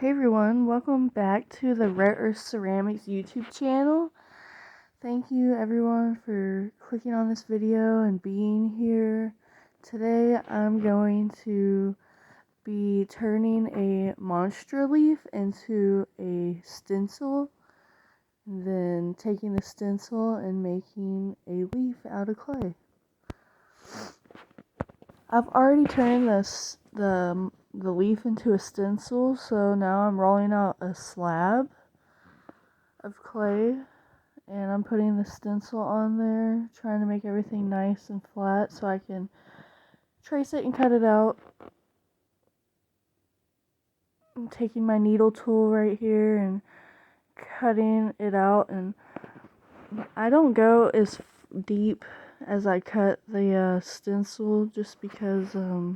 Hey everyone, welcome back to the Rare Earth Ceramics YouTube channel. Thank you everyone for clicking on this video and being here. Today I'm going to be turning a monstera leaf into a stencil, and then taking the stencil and making a leaf out of clay. I've already turned the leaf into a stencil, so now I'm rolling out a slab of clay and I'm putting the stencil on there, trying to make everything nice and flat so I can trace it and cut it out. I'm taking my needle tool right here and cutting it out, and I don't go as deep as I cut the stencil just because I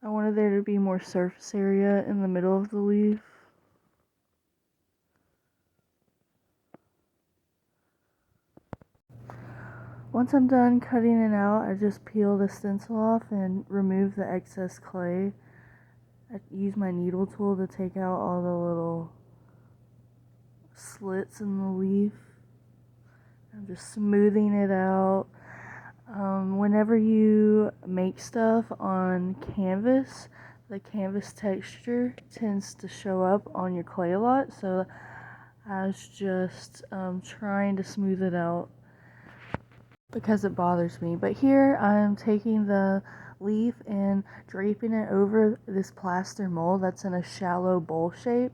wanted there to be more surface area in the middle of the leaf. Once I'm done cutting it out, I just peel the stencil off and remove the excess clay. I use my needle tool to take out all the little slits in the leaf. I'm just smoothing it out. Whenever you make stuff on canvas, the canvas texture tends to show up on your clay a lot, so I was just trying to smooth it out because it bothers me. But here I'm taking the leaf and draping it over this plaster mold that's in a shallow bowl shape,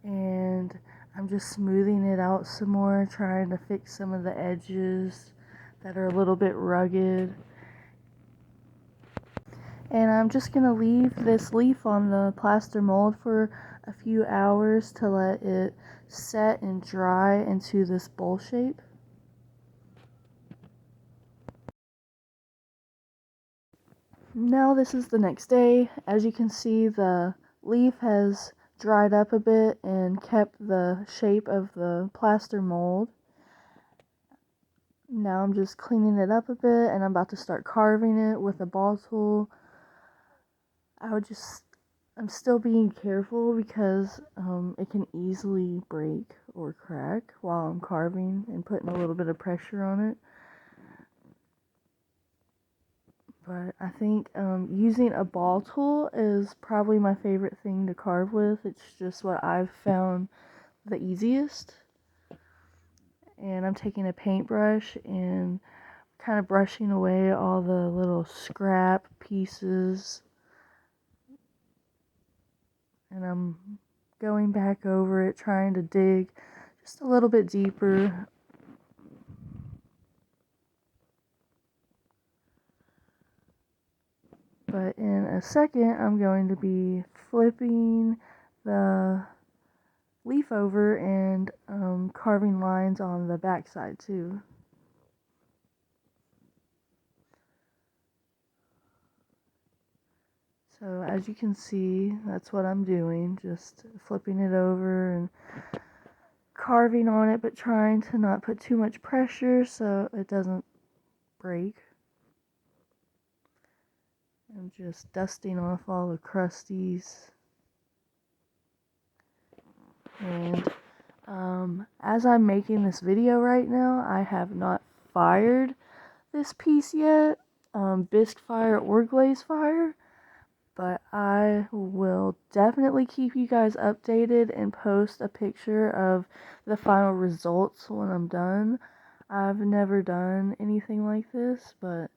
and I'm just smoothing it out some more, trying to fix some of the edges that are a little bit rugged. And I'm just going to leave this leaf on the plaster mold for a few hours to let it set and dry into this bowl shape. Now this is the next day. As you can see, the leaf has dried up a bit and kept the shape of the plaster mold. Now I'm just cleaning it up a bit, and I'm about to start carving it with a ball tool. I'm still being careful because it can easily break or crack while I'm carving and putting a little bit of pressure on it. But I think using a ball tool is probably my favorite thing to carve with. It's just what I've found the easiest. And I'm taking a paintbrush and kind of brushing away all the little scrap pieces. And I'm going back over it, trying to dig just a little bit deeper. But in a second, I'm going to be flipping the leaf over and carving lines on the back side too. So as you can see, that's what I'm doing, just flipping it over and carving on it, but trying to not put too much pressure so it doesn't break. I'm just dusting off all the crusties. And as I'm making this video right now, I have not fired this piece yet, bisque fire or glaze fire, but I will definitely keep you guys updated and post a picture of the final results when I'm done. I've never done anything like this, but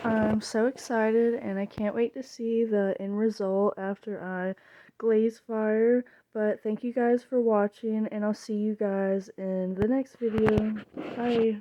I'm so excited and I can't wait to see the end result after I glaze fire. But thank you guys for watching, and I'll see you guys in the next video. Bye.